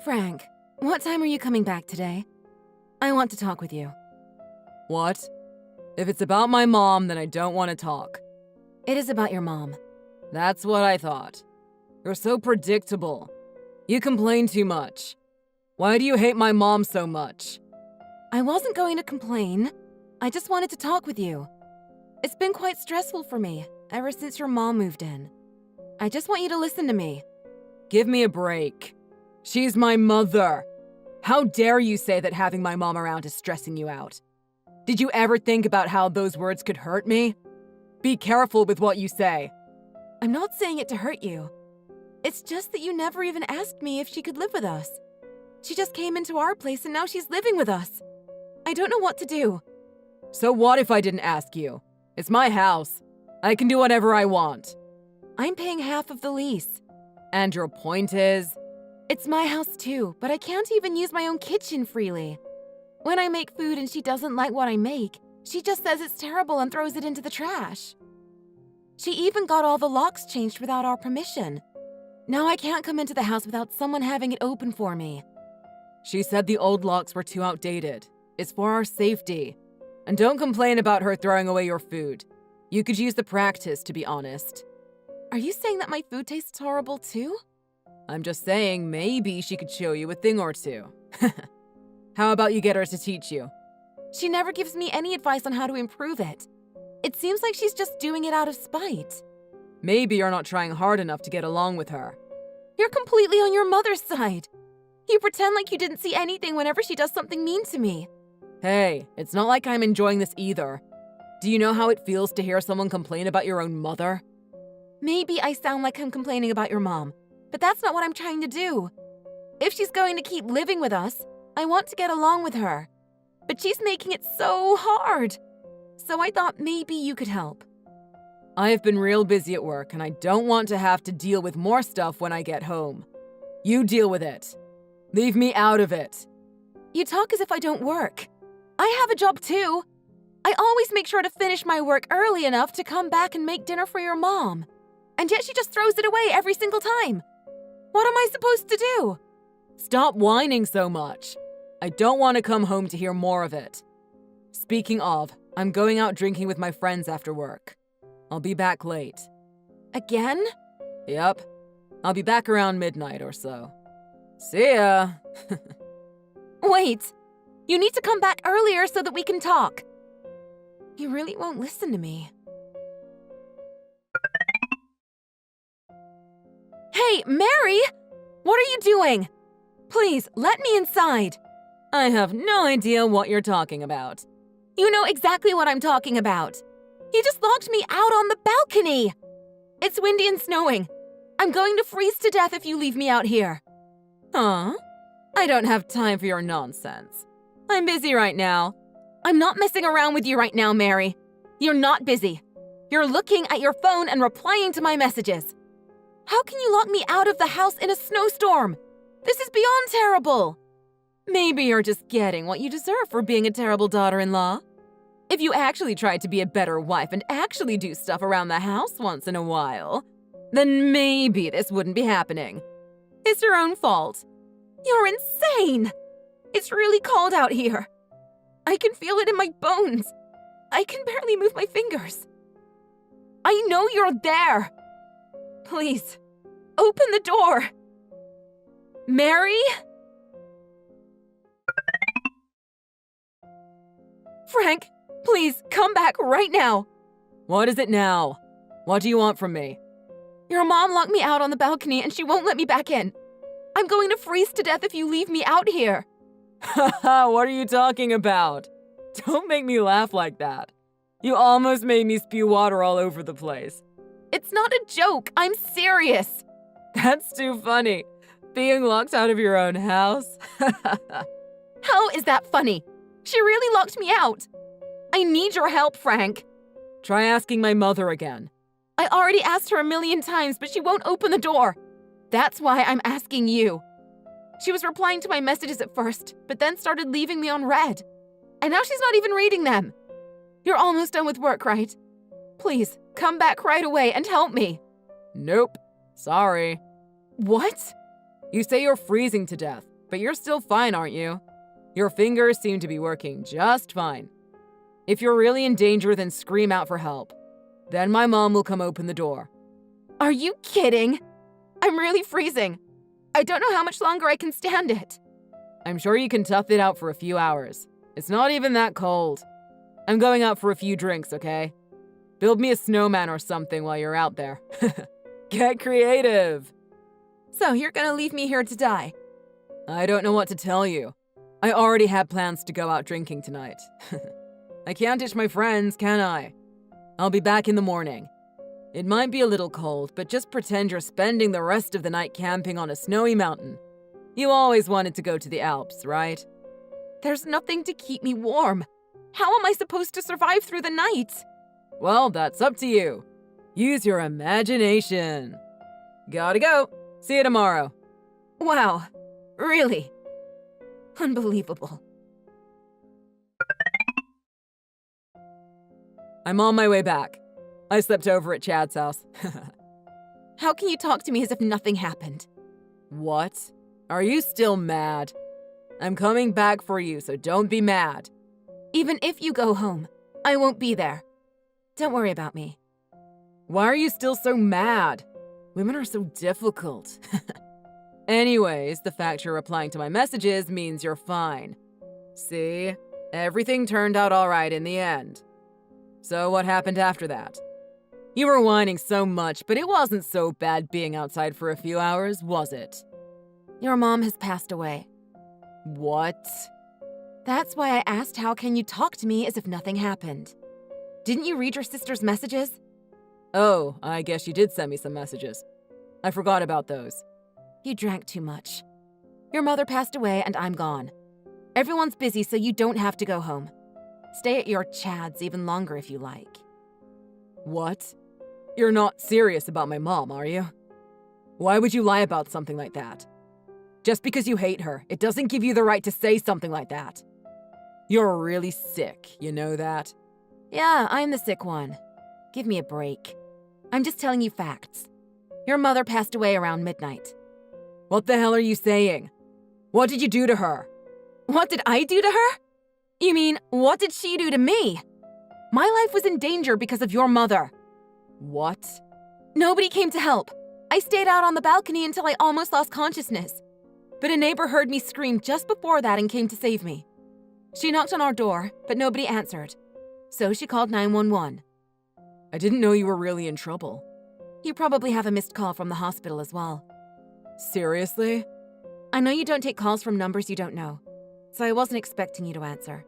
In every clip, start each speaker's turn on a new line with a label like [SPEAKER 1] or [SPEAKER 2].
[SPEAKER 1] Frank, what time are you coming back today? I want to talk with you.
[SPEAKER 2] What? If it's about my mom, then I don't want to talk.
[SPEAKER 1] It is about your mom.
[SPEAKER 2] That's what I thought. You're so predictable. You complain too much. Why do you hate my mom so much?
[SPEAKER 1] I wasn't going to complain. I just wanted to talk with you. It's been quite stressful for me ever since your mom moved in. I just want you to listen to me.
[SPEAKER 2] Give me a break. She's my mother. How dare you say that having my mom around is stressing you out? Did you ever think about how those words could hurt me? Be careful with what you say.
[SPEAKER 1] I'm not saying it to hurt you. It's just that you never even asked me if she could live with us. She just came into our place and now she's living with us. I don't know what to do.
[SPEAKER 2] So what if I didn't ask you? It's my house. I can do whatever I want.
[SPEAKER 1] I'm paying half of the lease.
[SPEAKER 2] And your point is?
[SPEAKER 1] It's my house too, but I can't even use my own kitchen freely. When I make food and she doesn't like what I make, she just says it's terrible and throws it into the trash. She even got all the locks changed without our permission. Now I can't come into the house without someone having it open for me.
[SPEAKER 2] She said the old locks were too outdated. It's for our safety. And don't complain about her throwing away your food. You could use the practice, to be honest.
[SPEAKER 1] Are you saying that my food tastes horrible too?
[SPEAKER 2] I'm just saying maybe she could show you a thing or two. How about you get her to teach you?
[SPEAKER 1] She never gives me any advice on how to improve it. It seems like she's just doing it out of spite.
[SPEAKER 2] Maybe you're not trying hard enough to get along with her.
[SPEAKER 1] You're completely on your mother's side. You pretend like you didn't see anything whenever she does something mean to me.
[SPEAKER 2] Hey, it's not like I'm enjoying this either. Do you know how it feels to hear someone complain about your own mother?
[SPEAKER 1] Maybe I sound like I'm complaining about your mom, but that's not what I'm trying to do. If she's going to keep living with us, I want to get along with her. But she's making it so hard. So I thought maybe you could help.
[SPEAKER 2] I have been real busy at work, and I don't want to have to deal with more stuff when I get home. You deal with it. Leave me out of it.
[SPEAKER 1] You talk as if I don't work. I have a job too. I always make sure to finish my work early enough to come back and make dinner for your mom. And yet she just throws it away every single time. What am I supposed to do?
[SPEAKER 2] Stop whining so much. I don't want to come home to hear more of it. Speaking of, I'm going out drinking with my friends after work. I'll be back late.
[SPEAKER 1] Again?
[SPEAKER 2] Yep. I'll be back around midnight or so. See ya!
[SPEAKER 1] Wait! You need to come back earlier so that we can talk. You really won't listen to me. Hey, Mary! What are you doing? Please, let me inside.
[SPEAKER 2] I have no idea what you're talking about.
[SPEAKER 1] You know exactly what I'm talking about. You just locked me out on the balcony. It's windy and snowing. I'm going to freeze to death if you leave me out here.
[SPEAKER 2] Huh? I don't have time for your nonsense. I'm busy right now.
[SPEAKER 1] I'm not messing around with you right now, Mary. You're not busy. You're looking at your phone and replying to my messages. How can you lock me out of the house in a snowstorm? This is beyond terrible.
[SPEAKER 2] Maybe you're just getting what you deserve for being a terrible daughter-in-law. If you actually tried to be a better wife and actually do stuff around the house once in a while, then maybe this wouldn't be happening. It's your own fault.
[SPEAKER 1] You're insane! It's really cold out here. I can feel it in my bones. I can barely move my fingers. I know you're there. Please, open the door. Mary? Frank, please come back right now.
[SPEAKER 2] What is it now? What do you want from me?
[SPEAKER 1] Your mom locked me out on the balcony and she won't let me back in. I'm going to freeze to death if you leave me out here.
[SPEAKER 2] Haha, what are you talking about? Don't make me laugh like that. You almost made me spew water all over the place.
[SPEAKER 1] It's not a joke. I'm serious.
[SPEAKER 2] That's too funny. Being locked out of your own house.
[SPEAKER 1] How is that funny? She really locked me out. I need your help, Frank.
[SPEAKER 2] Try asking my mother again.
[SPEAKER 1] I already asked her a million times, but she won't open the door. That's why I'm asking you. She was replying to my messages at first, but then started leaving me on read. And now she's not even reading them. You're almost done with work, right? Please, come back right away and help me.
[SPEAKER 2] Nope. Sorry.
[SPEAKER 1] What?
[SPEAKER 2] You say you're freezing to death. But you're still fine, aren't you? Your fingers seem to be working just fine. If you're really in danger, then scream out for help. Then my mom will come open the door.
[SPEAKER 1] Are you kidding? I'm really freezing. I don't know how much longer I can stand it.
[SPEAKER 2] I'm sure you can tough it out for a few hours. It's not even that cold. I'm going out for a few drinks, okay? Build me a snowman or something while you're out there. Get creative.
[SPEAKER 1] So you're gonna leave me here to die?
[SPEAKER 2] I don't know what to tell you. I already had plans to go out drinking tonight. I can't ditch my friends, can I? I'll be back in the morning. It might be a little cold, but just pretend you're spending the rest of the night camping on a snowy mountain. You always wanted to go to the Alps, right?
[SPEAKER 1] There's nothing to keep me warm. How am I supposed to survive through the night?
[SPEAKER 2] Well, that's up to you. Use your imagination. Gotta go. See you tomorrow.
[SPEAKER 1] Wow, really? Unbelievable.
[SPEAKER 2] I'm on my way back. I slept over at Chad's house.
[SPEAKER 1] How can you talk to me as if nothing happened?
[SPEAKER 2] What? Are you still mad? I'm coming back for you, so don't be mad.
[SPEAKER 1] Even if you go home, I won't be there. Don't worry about me.
[SPEAKER 2] Why are you still so mad? Women are so difficult. Anyways, the fact you're replying to my messages means you're fine. See? Everything turned out all right in the end. So what happened after that? You were whining so much, but it wasn't so bad being outside for a few hours, was it?
[SPEAKER 1] Your mom has passed away.
[SPEAKER 2] What?
[SPEAKER 1] That's why I asked how can you talk to me as if nothing happened. Didn't you read your sister's messages?
[SPEAKER 2] Oh, I guess you did send me some messages. I forgot about those.
[SPEAKER 1] You drank too much. Your mother passed away and I'm gone. Everyone's busy, so you don't have to go home. Stay at your Chad's even longer if you like.
[SPEAKER 2] What? You're not serious about my mom, are you? Why would you lie about something like that? Just because you hate her, it doesn't give you the right to say something like that. You're really sick, you know that?
[SPEAKER 1] Yeah, I'm the sick one. Give me a break. I'm just telling you facts. Your mother passed away around midnight.
[SPEAKER 2] What the hell are you saying? What did you do to her?
[SPEAKER 1] What did I do to her? You mean, what did she do to me? My life was in danger because of your mother.
[SPEAKER 2] What?
[SPEAKER 1] Nobody came to help. I stayed out on the balcony until I almost lost consciousness. But a neighbor heard me scream just before that and came to save me. She knocked on our door, but nobody answered. So she called 911.
[SPEAKER 2] I didn't know you were really in trouble.
[SPEAKER 1] You probably have a missed call from the hospital as well.
[SPEAKER 2] Seriously?
[SPEAKER 1] I know you don't take calls from numbers you don't know, so I wasn't expecting you to answer.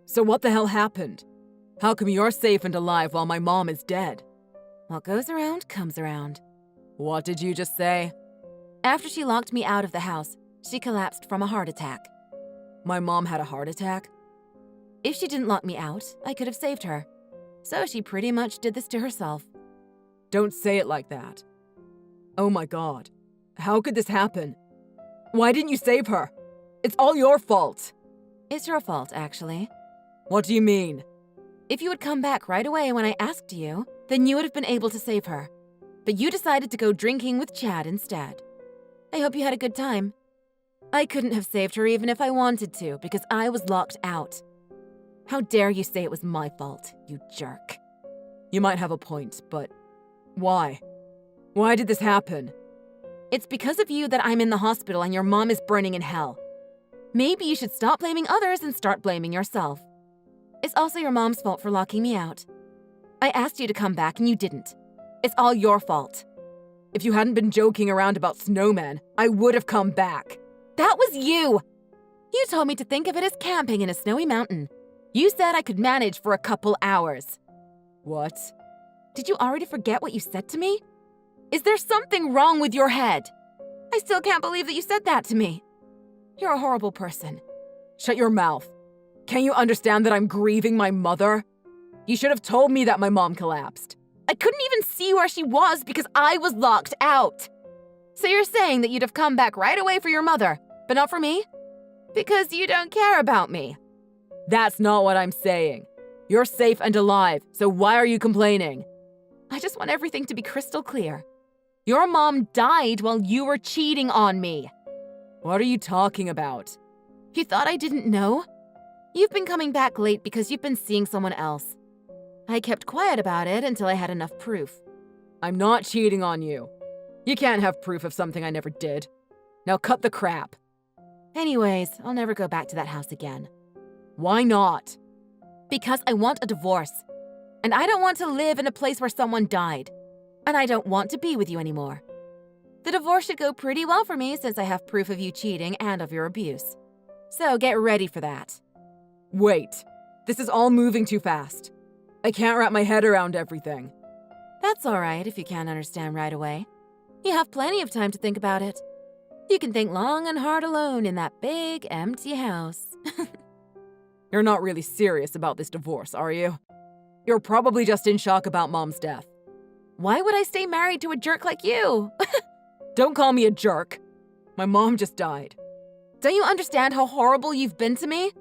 [SPEAKER 2] So what the hell happened? How come you're safe and alive while my mom is dead?
[SPEAKER 1] What goes around comes around.
[SPEAKER 2] What did you just say?
[SPEAKER 1] After she locked me out of the house, she collapsed from a heart attack.
[SPEAKER 2] My mom had a heart attack?
[SPEAKER 1] If she didn't lock me out, I could have saved her. So she pretty much did this to herself.
[SPEAKER 2] Don't say it like that. Oh my God. How could this happen? Why didn't you save her? It's all your fault.
[SPEAKER 1] It's your fault, actually.
[SPEAKER 2] What do you mean?
[SPEAKER 1] If you had come back right away when I asked you, then you would have been able to save her. But you decided to go drinking with Chad instead. I hope you had a good time. I couldn't have saved her even if I wanted to, because I was locked out. How dare you say it was my fault, you jerk.
[SPEAKER 2] You might have a point, but why? Why did this happen?
[SPEAKER 1] It's because of you that I'm in the hospital and your mom is burning in hell. Maybe you should stop blaming others and start blaming yourself. It's also your mom's fault for locking me out. I asked you to come back and you didn't. It's all your fault.
[SPEAKER 2] If you hadn't been joking around about snowmen, I would have come back.
[SPEAKER 1] That was you! You told me to think of it as camping in a snowy mountain. You said I could manage for a couple hours.
[SPEAKER 2] What?
[SPEAKER 1] Did you already forget what you said to me? Is there something wrong with your head? I still can't believe that you said that to me. You're a horrible person.
[SPEAKER 2] Shut your mouth. Can't you understand that I'm grieving my mother? You should have told me that my mom collapsed.
[SPEAKER 1] I couldn't even see where she was because I was locked out. So you're saying that you'd have come back right away for your mother, but not for me? Because you don't care about me.
[SPEAKER 2] That's not what I'm saying. You're safe and alive, so why are you complaining?
[SPEAKER 1] I just want everything to be crystal clear. Your mom died while you were cheating on me.
[SPEAKER 2] What are you talking about?
[SPEAKER 1] You thought I didn't know? You've been coming back late because you've been seeing someone else. I kept quiet about it until I had enough proof.
[SPEAKER 2] I'm not cheating on you. You can't have proof of something I never did. Now cut the crap.
[SPEAKER 1] Anyways, I'll never go back to that house again.
[SPEAKER 2] Why not?
[SPEAKER 1] Because I want a divorce. And I don't want to live in a place where someone died. And I don't want to be with you anymore. The divorce should go pretty well for me since I have proof of you cheating and of your abuse. So get ready for that.
[SPEAKER 2] Wait, this is all moving too fast. I can't wrap my head around everything.
[SPEAKER 1] That's all right if you can't understand right away. You have plenty of time to think about it. You can think long and hard alone in that big, empty house.
[SPEAKER 2] You're not really serious about this divorce, are you? You're probably just in shock about Mom's death.
[SPEAKER 1] Why would I stay married to a jerk like you?
[SPEAKER 2] Don't call me a jerk. My mom just died.
[SPEAKER 1] Don't you understand how horrible you've been to me?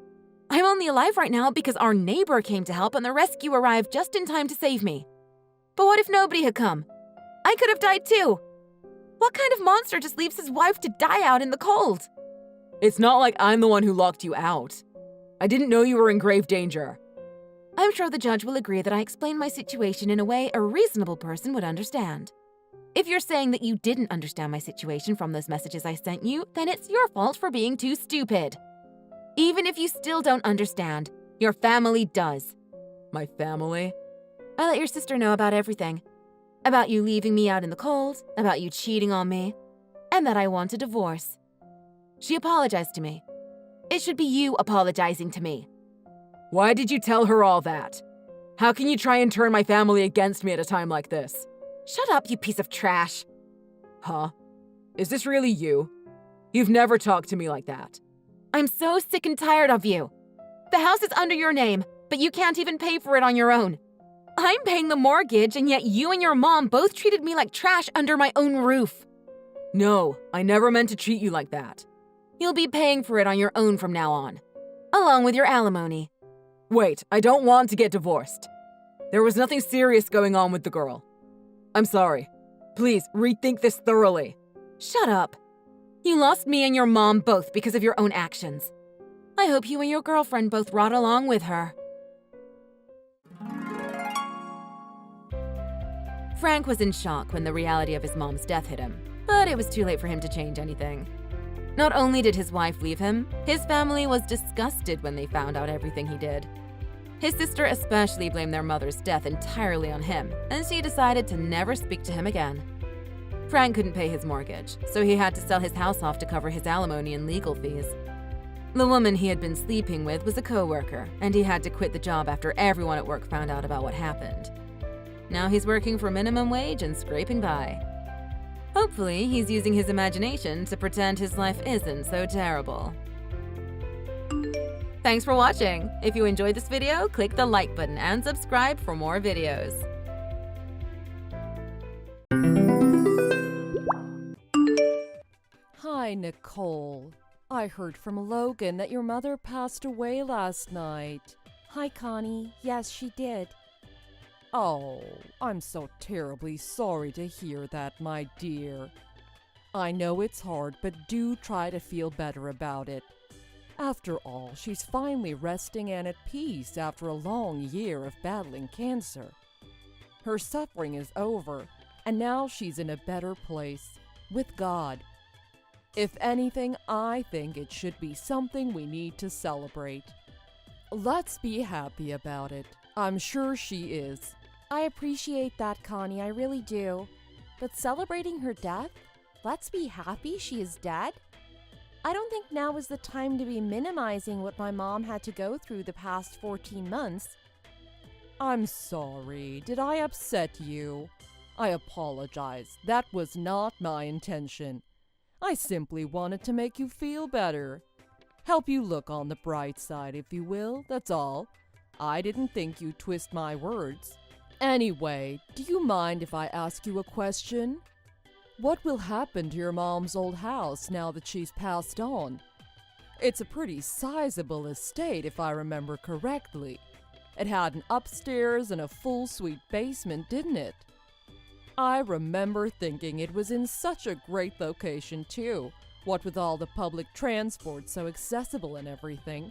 [SPEAKER 1] I'm only alive right now because our neighbor came to help and the rescue arrived just in time to save me. But what if nobody had come? I could have died too. What kind of monster just leaves his wife to die out in the cold?
[SPEAKER 2] It's not like I'm the one who locked you out. I didn't know you were in grave danger.
[SPEAKER 1] I'm sure the judge will agree that I explained my situation in a way a reasonable person would understand. If you're saying that you didn't understand my situation from those messages I sent you, then it's your fault for being too stupid. Even if you still don't understand, your family does.
[SPEAKER 2] My family?
[SPEAKER 1] I let your sister know about everything. About you leaving me out in the cold, about you cheating on me, and that I want a divorce. She apologized to me. It should be you apologizing to me.
[SPEAKER 2] Why did you tell her all that? How can you try and turn my family against me at a time like this?
[SPEAKER 1] Shut up, you piece of trash.
[SPEAKER 2] Huh? Is this really you? You've never talked to me like that.
[SPEAKER 1] I'm so sick and tired of you. The house is under your name, but you can't even pay for it on your own. I'm paying the mortgage, and yet you and your mom both treated me like trash under my own roof.
[SPEAKER 2] No, I never meant to treat you like that.
[SPEAKER 1] You'll be paying for it on your own from now on, along with your alimony.
[SPEAKER 2] Wait, I don't want to get divorced. There was nothing serious going on with the girl. I'm sorry. Please, rethink this thoroughly.
[SPEAKER 1] Shut up. You lost me and your mom both because of your own actions. I hope you and your girlfriend both rot along with her. Frank was in shock when the reality of his mom's death hit him, but it was too late for him to change anything. Not only did his wife leave him, his family was disgusted when they found out everything he did. His sister especially blamed their mother's death entirely on him, and she decided to never speak to him again. Frank couldn't pay his mortgage, so he had to sell his house off to cover his alimony and legal fees. The woman he had been sleeping with was a co-worker, and he had to quit the job after everyone at work found out about what happened. Now he's working for minimum wage and scraping by. Hopefully, he's using his imagination to pretend his life isn't so terrible. Thanks for watching! If you enjoyed this video, click the like button and subscribe for more videos.
[SPEAKER 3] Hi, Nicole. I heard from Logan that your mother passed away last night.
[SPEAKER 4] Hi, Connie. Yes, she did.
[SPEAKER 3] Oh, I'm so terribly sorry to hear that, my dear. I know it's hard, but do try to feel better about it. After all, she's finally resting and at peace after a long year of battling cancer. Her suffering is over, and now she's in a better place, with God. If anything, I think it should be something we need to celebrate. Let's be happy about it. I'm sure she is.
[SPEAKER 4] I appreciate that, Connie, I really do. But celebrating her death? Let's be happy she is dead? I don't think now is the time to be minimizing what my mom had to go through the past 14 months.
[SPEAKER 3] I'm sorry. Did I upset you? I apologize. That was not my intention. I simply wanted to make you feel better. Help you look on the bright side, if you will, that's all. I didn't think you'd twist my words. Anyway, do you mind if I ask you a question? What will happen to your mom's old house now that she's passed on? It's a pretty sizable estate, if I remember correctly. It had an upstairs and a full suite basement, didn't it? I remember thinking it was in such a great location, too. What with all the public transport so accessible and everything.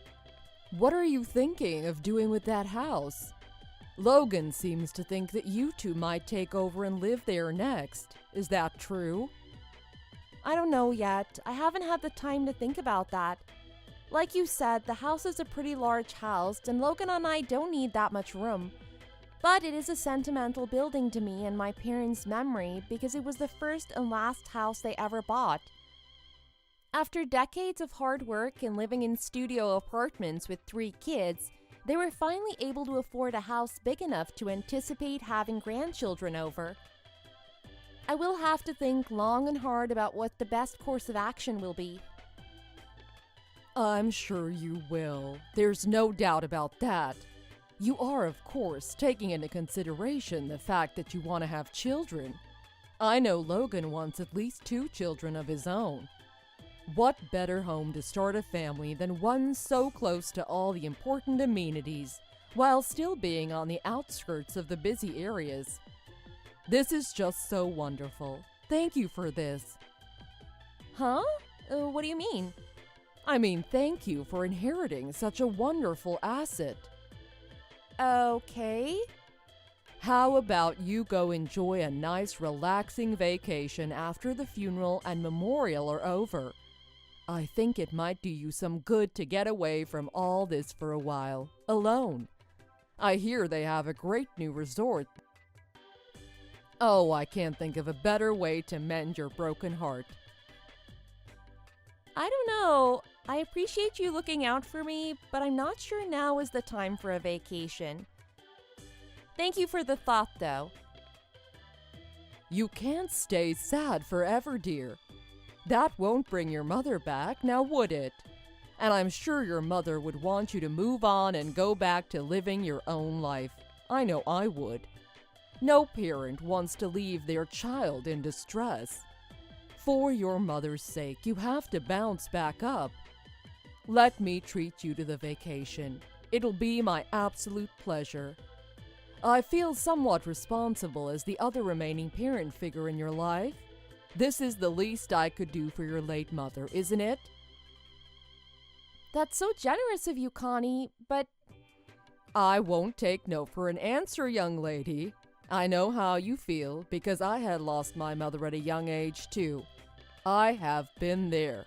[SPEAKER 3] What are you thinking of doing with that house? Logan seems to think that you two might take over and live there next. Is that true?
[SPEAKER 4] I don't know yet. I haven't had the time to think about that. Like you said, the house is a pretty large house, and Logan and I don't need that much room. But it is a sentimental building to me and my parents' memory because it was the first and last house they ever bought. After decades of hard work and living in studio apartments with 3 kids, they were finally able to afford a house big enough to anticipate having grandchildren over. I will have to think long and hard about what the best course of action will be.
[SPEAKER 3] I'm sure you will. There's no doubt about that. You are, of course, taking into consideration the fact that you want to have children. I know Logan wants at least 2 children of his own. What better home to start a family than one so close to all the important amenities, while still being on the outskirts of the busy areas? This is just so wonderful. Thank you for this.
[SPEAKER 4] Huh? What do you mean?
[SPEAKER 3] I mean, thank you for inheriting such a wonderful asset.
[SPEAKER 4] Okay.
[SPEAKER 3] How about you go enjoy a nice, relaxing vacation after the funeral and memorial are over? I think it might do you some good to get away from all this for a while, alone. I hear they have a great new resort. Oh, I can't think of a better way to mend your broken heart.
[SPEAKER 4] I don't know. I appreciate you looking out for me, but I'm not sure now is the time for a vacation. Thank you for the thought, though.
[SPEAKER 3] You can't stay sad forever, dear. That won't bring your mother back, now would it? And I'm sure your mother would want you to move on and go back to living your own life. I know I would. No parent wants to leave their child in distress. For your mother's sake, you have to bounce back up. Let me treat you to the vacation. It'll be my absolute pleasure. I feel somewhat responsible as the other remaining parent figure in your life. This is the least I could do for your late mother, isn't it?
[SPEAKER 4] That's so generous of you, Connie, but...
[SPEAKER 3] I won't take no for an answer, young lady. I know how you feel, because I had lost my mother at a young age, too. I have been there.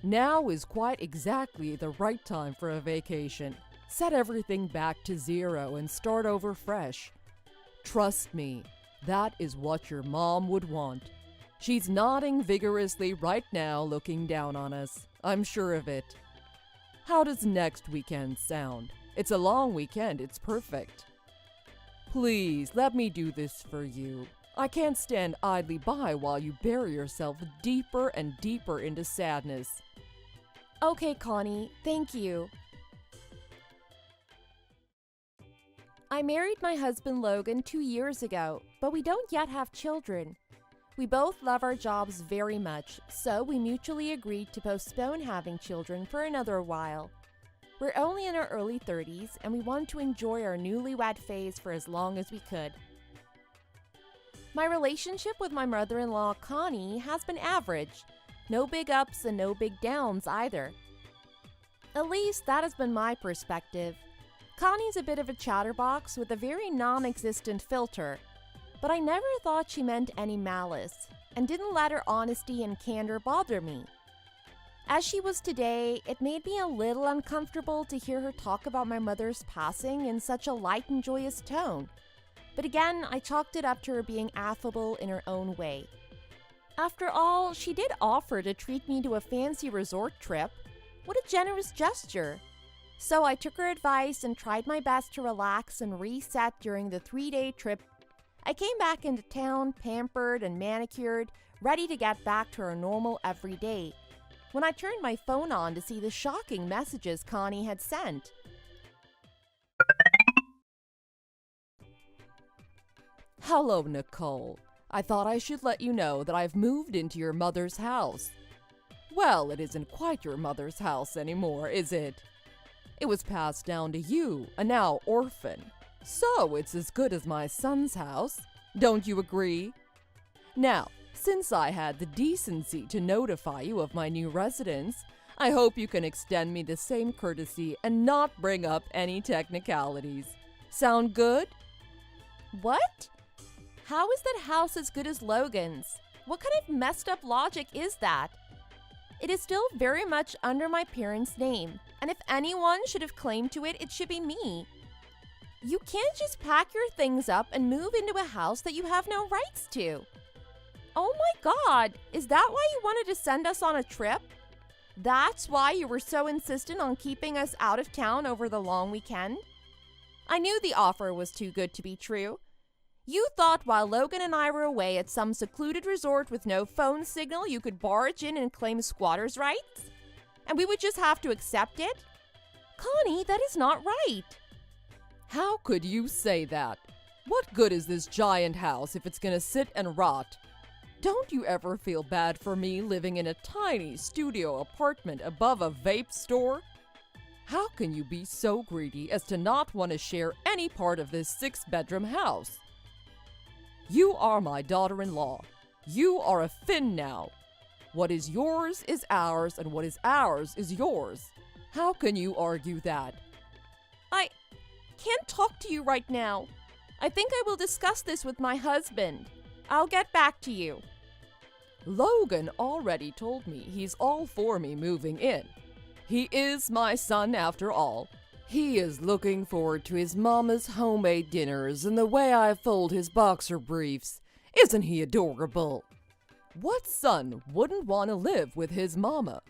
[SPEAKER 3] Now is quite exactly the right time for a vacation. Set everything back to 0 and start over fresh. Trust me, that is what your mom would want. She's nodding vigorously right now, looking down on us. I'm sure of it. How does next weekend sound? It's a long weekend, it's perfect. Please, let me do this for you. I can't stand idly by while you bury yourself deeper and deeper into sadness.
[SPEAKER 4] Okay, Connie, thank you. I married my husband Logan 2 years ago, but we don't yet have children. We both love our jobs very much, so we mutually agreed to postpone having children for another while. We're only in our early 30s, and we wanted to enjoy our newlywed phase for as long as we could. My relationship with my mother-in-law, Connie, has been average. No big ups and no big downs either. At least that has been my perspective. Connie's a bit of a chatterbox with a very non-existent filter, but I never thought she meant any malice, and didn't let her honesty and candor bother me. As she was today, it made me a little uncomfortable to hear her talk about my mother's passing in such a light and joyous tone. But again, I chalked it up to her being affable in her own way. After all, she did offer to treat me to a fancy resort trip. What a generous gesture! So I took her advice and tried my best to relax and reset during the 3-day trip. I came back into town, pampered and manicured, ready to get back to our normal everyday, when I turned my phone on to see the shocking messages Connie had sent.
[SPEAKER 3] Hello, Nicole. I thought I should let you know that I've moved into your mother's house. Well, it isn't quite your mother's house anymore, is it? It was passed down to you, a now orphan. So it's as good as my son's house. Don't you agree? Now, since I had the decency to notify you of my new residence, I hope you can extend me the same courtesy and not bring up any technicalities. Sound good?
[SPEAKER 4] What? How is that house as good as Logan's? What kind of messed up logic is that? It is still very much under my parents' name, and if anyone should have claim to it, it should be me. You can't just pack your things up and move into a house that you have no rights to. Oh my God, is that why you wanted to send us on a trip? That's why you were so insistent on keeping us out of town over the long weekend? I knew the offer was too good to be true. You thought while Logan and I were away at some secluded resort with no phone signal, you could barge in and claim squatters' rights? And we would just have to accept it? Connie, that is not right.
[SPEAKER 3] How could you say that? What good is this giant house if it's gonna sit and rot? Don't you ever feel bad for me living in a tiny studio apartment above a vape store? How can you be so greedy as to not want to share any part of this 6-bedroom house? You are my daughter-in-law. You are a Finn now. What is yours is ours, and what is ours is yours. How can you argue that?
[SPEAKER 4] I can't talk to you right now. I think I will discuss this with my husband. I'll get back to you.
[SPEAKER 3] Logan already told me he's all for me moving in. He is my son after all. He is looking forward to his mama's homemade dinners and the way I fold his boxer briefs. Isn't he adorable? What son wouldn't want to live with his mama?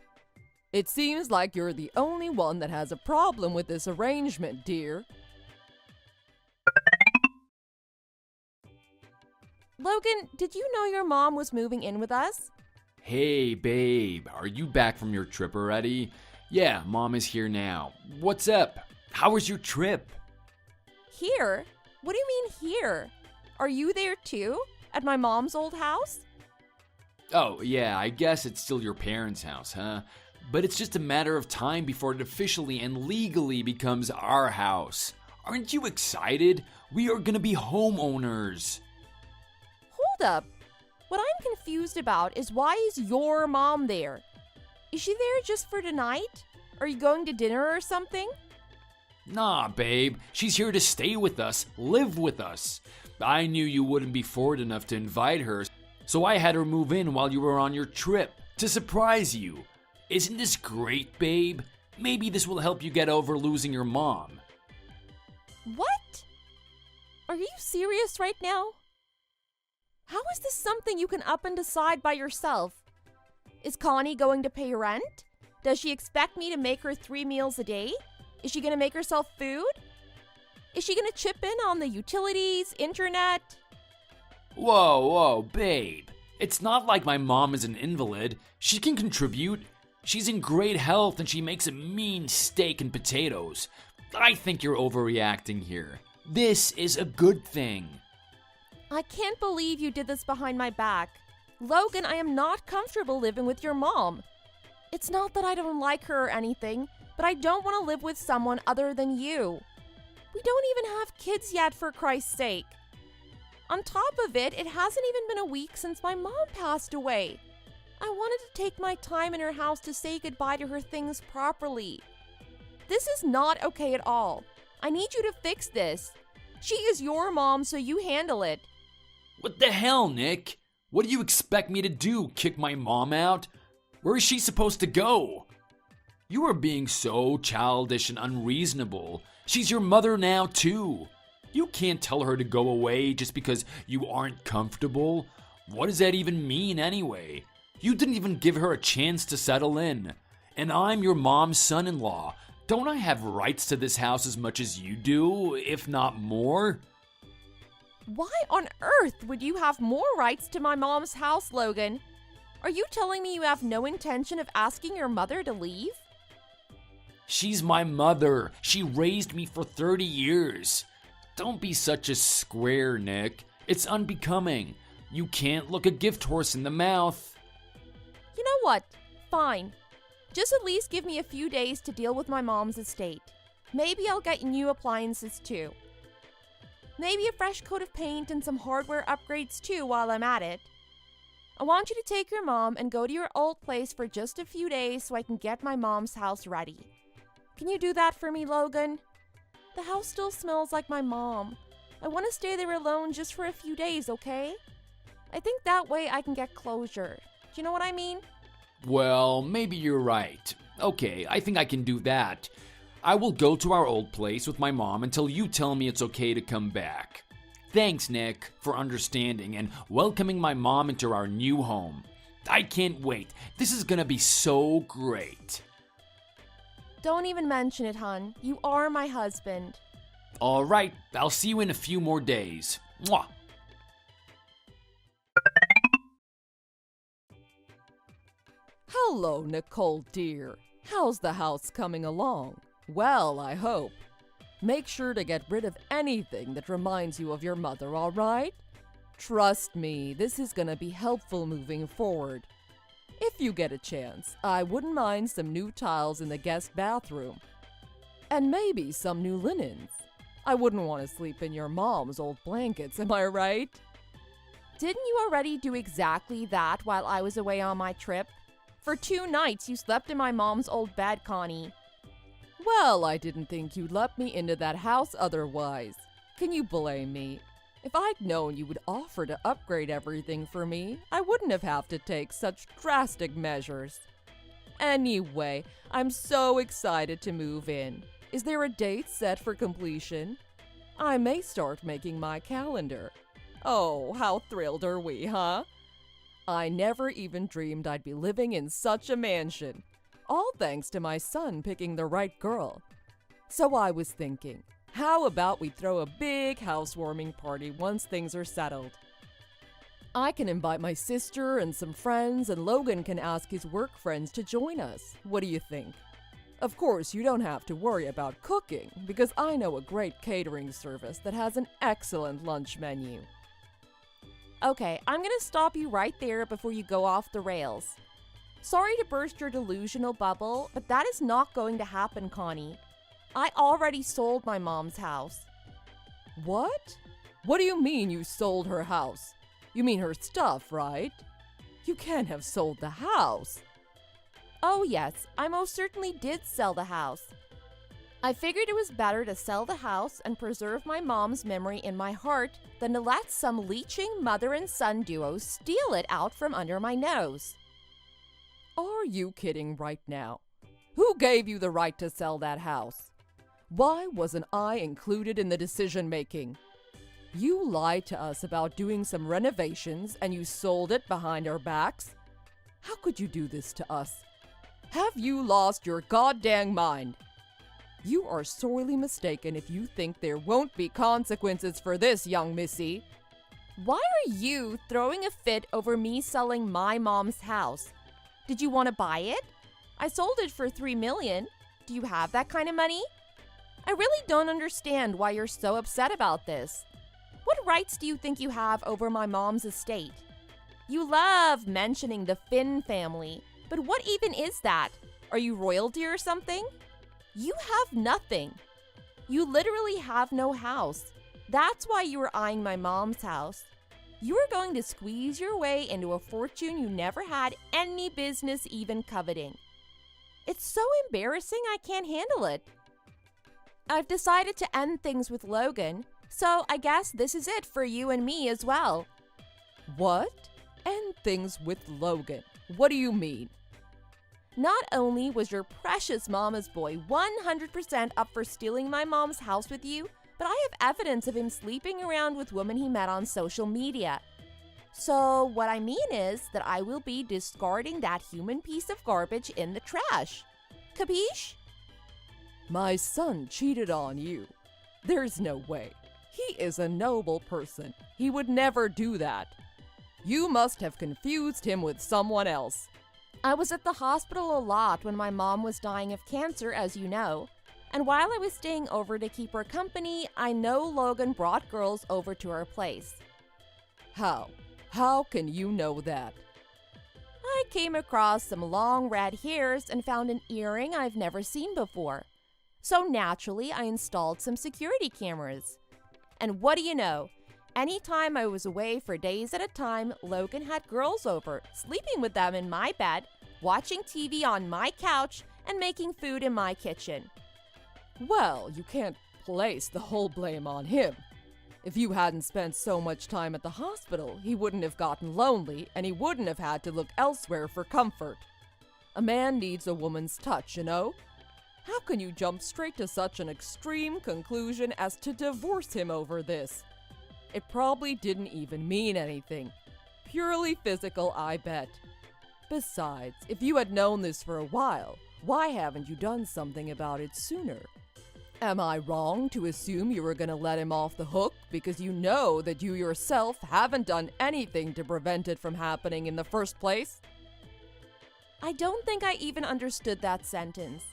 [SPEAKER 3] It seems like you're the only one that has a problem with this arrangement, dear.
[SPEAKER 4] Logan, did you know your mom was moving in with us?
[SPEAKER 5] Hey, babe, are you back from your trip already? Yeah, Mom is here now. What's up? How was your trip?
[SPEAKER 4] Here? What do you mean here? Are you there too? At my mom's old house?
[SPEAKER 5] Oh, yeah, I guess it's still your parents' house, huh? But it's just a matter of time before it officially and legally becomes our house. Aren't you excited? We are gonna be homeowners.
[SPEAKER 4] Hold up. What I'm confused about is why is your mom there? Is she there just for tonight? Are you going to dinner or something?
[SPEAKER 5] Nah, babe. She's here to stay with us, live with us. I knew you wouldn't be forward enough to invite her, so I had her move in while you were on your trip to surprise you. Isn't this great, babe? Maybe this will help you get over losing your mom.
[SPEAKER 4] What? Are you serious right now? How is this something you can up and decide by yourself? Is Connie going to pay rent? Does she expect me to make her 3 meals a day? Is she going to make herself food? Is she going to chip in on the utilities, internet?
[SPEAKER 5] Whoa, babe. It's not like my mom is an invalid. She can contribute. She's in great health and she makes a mean steak and potatoes. I think you're overreacting here. This is a good thing.
[SPEAKER 4] I can't believe you did this behind my back. Logan, I am not comfortable living with your mom. It's not that I don't like her or anything, but I don't want to live with someone other than you. We don't even have kids yet, for Christ's sake. On top of it, it hasn't even been a week since my mom passed away. I wanted to take my time in her house to say goodbye to her things properly. This is not okay at all. I need you to fix this. She is your mom, so you handle it.
[SPEAKER 5] What the hell, Nick? What do you expect me to do? Kick my mom out? Where is she supposed to go? You are being so childish and unreasonable. She's your mother now, too. You can't tell her to go away just because you aren't comfortable. What does that even mean, anyway? You didn't even give her a chance to settle in. And I'm your mom's son-in-law. Don't I have rights to this house as much as you do, if not more?
[SPEAKER 4] Why on earth would you have more rights to my mom's house, Logan? Are you telling me you have no intention of asking your mother to leave?
[SPEAKER 5] She's my mother. She raised me for 30 years. Don't be such a square, Nick. It's unbecoming. You can't look a gift horse in the mouth.
[SPEAKER 4] You know what? Fine. Just at least give me a few days to deal with my mom's estate. Maybe I'll get new appliances too. Maybe a fresh coat of paint and some hardware upgrades too while I'm at it. I want you to take your mom and go to your old place for just a few days so I can get my mom's house ready. Can you do that for me, Logan? The house still smells like my mom. I want to stay there alone just for a few days, okay? I think that way I can get closure. Do you know what I mean?
[SPEAKER 5] Well, maybe you're right. Okay, I think I can do that. I will go to our old place with my mom until you tell me it's okay to come back. Thanks, Nick, for understanding and welcoming my mom into our new home. I can't wait. This is gonna be so great.
[SPEAKER 4] Don't even mention it, hon. You are my husband.
[SPEAKER 5] All right, I'll see you in a few more days. Mwah.
[SPEAKER 3] Hello, Nicole dear. How's the house coming along? Well, I hope. Make sure to get rid of anything that reminds you of your mother, all right? Trust me, this is gonna be helpful moving forward. If you get a chance, I wouldn't mind some new tiles in the guest bathroom. And maybe some new linens. I wouldn't want to sleep in your mom's old blankets, am I right?
[SPEAKER 4] Didn't you already do exactly that while I was away on my trip? For 2 nights, you slept in my mom's old bed, Connie.
[SPEAKER 3] Well, I didn't think you'd let me into that house otherwise. Can you blame me? If I'd known you would offer to upgrade everything for me, I wouldn't have to take such drastic measures. Anyway, I'm so excited to move in. Is there a date set for completion? I may start making my calendar. Oh, how thrilled are we, huh? I never even dreamed I'd be living in such a mansion. All thanks to my son picking the right girl. So I was thinking, how about we throw a big housewarming party once things are settled? I can invite my sister and some friends, and Logan can ask his work friends to join us. What do you think? Of course, you don't have to worry about cooking, because I know a great catering service that has an excellent lunch menu.
[SPEAKER 4] Okay, I'm gonna stop you right there before you go off the rails. Sorry to burst your delusional bubble, but that is not going to happen, Connie. I already sold my mom's house.
[SPEAKER 3] What? What do you mean you sold her house? You mean her stuff, right? You can't have sold the house.
[SPEAKER 4] Oh yes, I most certainly did sell the house. I figured it was better to sell the house and preserve my mom's memory in my heart than to let some leeching mother and son duo steal it out from under my nose.
[SPEAKER 3] Are you kidding right now? Who gave you the right to sell that house? Why wasn't I included in the decision-making? You lied to us about doing some renovations and you sold it behind our backs? How could you do this to us? Have you lost your goddamn mind? You are sorely mistaken if you think there won't be consequences for this, young missy.
[SPEAKER 4] Why are you throwing a fit over me selling my mom's house? Did you want to buy it? I sold it for $3 million. Do you have that kind of money? I really don't understand why you're so upset about this. What rights do you think you have over my mom's estate? You love mentioning the Finn family, but what even is that? Are you royalty or something? You have nothing. You literally have no house. That's why you were eyeing my mom's house. You were going to squeeze your way into a fortune you never had any business even coveting. It's so embarrassing I can't handle it. I've decided to end things with Logan, so I guess this is it for you and me as well.
[SPEAKER 3] What? End things with Logan? What do you mean?
[SPEAKER 4] Not only was your precious mama's boy 100% up for stealing my mom's house with you, but I have evidence of him sleeping around with women he met on social media. So what I mean is that I will be discarding that human piece of garbage in the trash. Capiche?
[SPEAKER 3] My son cheated on you. There's no way. He is a noble person. He would never do that. You must have confused him with someone else.
[SPEAKER 4] I was at the hospital a lot when my mom was dying of cancer, as you know. And while I was staying over to keep her company, I know Logan brought girls over to our place.
[SPEAKER 3] How? How can you know that?
[SPEAKER 4] I came across some long red hairs and found an earring I've never seen before. So naturally, I installed some security cameras. And what do you know? Anytime I was away for days at a time, Logan had girls over, sleeping with them in my bed, watching TV on my couch, and making food in my kitchen.
[SPEAKER 3] Well, you can't place the whole blame on him. If you hadn't spent so much time at the hospital, he wouldn't have gotten lonely and he wouldn't have had to look elsewhere for comfort. A man needs a woman's touch, you know? How can you jump straight to such an extreme conclusion as to divorce him over this? It probably didn't even mean anything. Purely physical, I bet. Besides, if you had known this for a while, why haven't you done something about it sooner? Am I wrong to assume you were going to let him off the hook because you know that you yourself haven't done anything to prevent it from happening in the first place?
[SPEAKER 4] I don't think I even understood that sentence.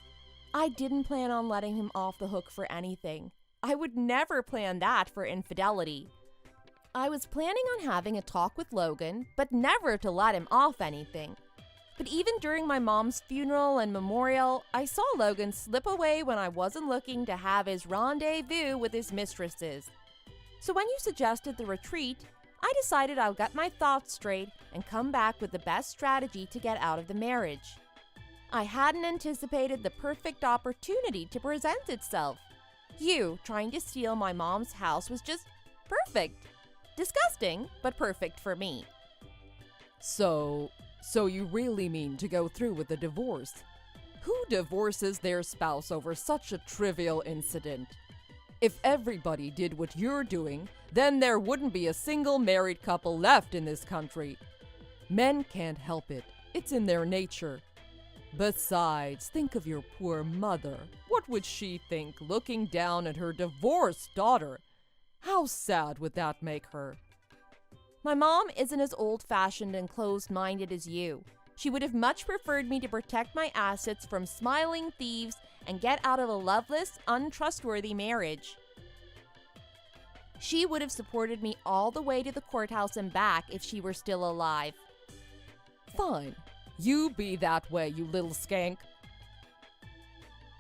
[SPEAKER 4] I didn't plan on letting him off the hook for anything. I would never plan that for infidelity. I was planning on having a talk with Logan, but never to let him off anything. But even during my mom's funeral and memorial, I saw Logan slip away when I wasn't looking to have his rendezvous with his mistresses. So when you suggested the retreat, I decided I'll get my thoughts straight and come back with the best strategy to get out of the marriage. I hadn't anticipated the perfect opportunity to present itself. You trying to steal my mom's house was just perfect. Disgusting, but perfect for me.
[SPEAKER 3] So you really mean to go through with the divorce? Who divorces their spouse over such a trivial incident? If everybody did what you're doing, then there wouldn't be a single married couple left in this country. Men can't help it. It's in their nature. Besides, think of your poor mother. What would she think looking down at her divorced daughter? How sad would that make her?
[SPEAKER 4] My mom isn't as old-fashioned and closed-minded as you. She would have much preferred me to protect my assets from smiling thieves and get out of a loveless, untrustworthy marriage. She would have supported me all the way to the courthouse and back if she were still alive.
[SPEAKER 3] Fine. You be that way, you little skank.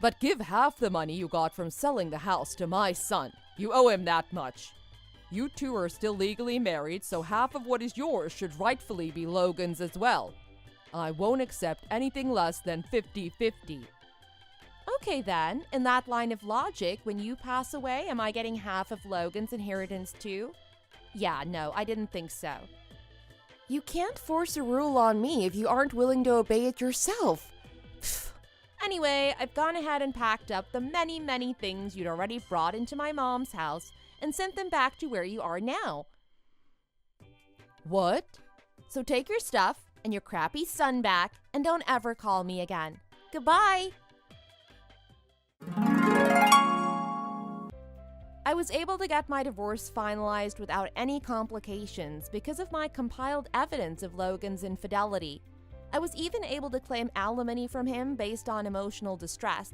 [SPEAKER 3] But give half the money you got from selling the house to my son. You owe him that much. You two are still legally married, so half of what is yours should rightfully be Logan's as well. I won't accept anything less than 50-50.
[SPEAKER 4] Okay then, in that line of logic, when you pass away, am I getting half of Logan's inheritance too? Yeah, no, I didn't think so. You can't force a rule on me if you aren't willing to obey it yourself. Anyway, I've gone ahead and packed up the many, many things you'd already brought into my mom's house and sent them back to where you are now.
[SPEAKER 3] What?
[SPEAKER 4] So take your stuff and your crappy son back and don't ever call me again. Goodbye! I was able to get my divorce finalized without any complications because of my compiled evidence of Logan's infidelity. I was even able to claim alimony from him based on emotional distress.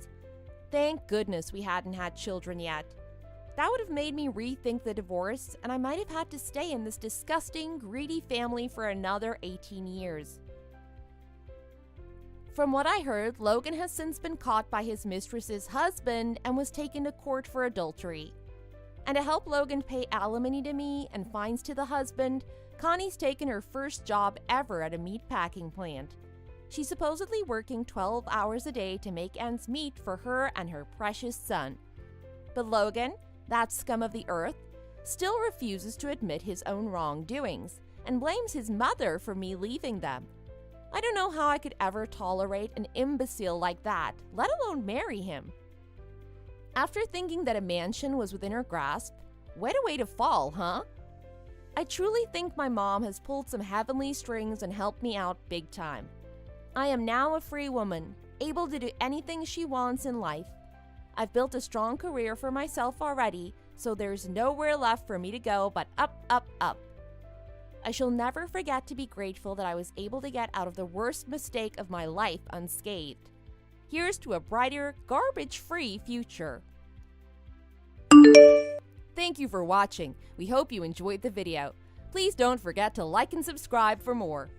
[SPEAKER 4] Thank goodness we hadn't had children yet. That would have made me rethink the divorce, and I might have had to stay in this disgusting, greedy family for another 18 years. From what I heard, Logan has since been caught by his mistress's husband and was taken to court for adultery. And to help Logan pay alimony to me and fines to the husband, Connie's taken her first job ever at a meatpacking plant. She's supposedly working 12 hours a day to make ends meet for her and her precious son. But Logan, that scum of the earth, still refuses to admit his own wrongdoings and blames his mother for me leaving them. I don't know how I could ever tolerate an imbecile like that, let alone marry him. After thinking that a mansion was within her grasp, what a way to fall, huh? I truly think my mom has pulled some heavenly strings and helped me out big time. I am now a free woman, able to do anything she wants in life. I've built a strong career for myself already, so there's nowhere left for me to go but up, up, up. I shall never forget to be grateful that I was able to get out of the worst mistake of my life unscathed. Here's to a brighter, garbage-free future. Thank you for watching. We hope you enjoyed the video. Please don't forget to like and subscribe for more.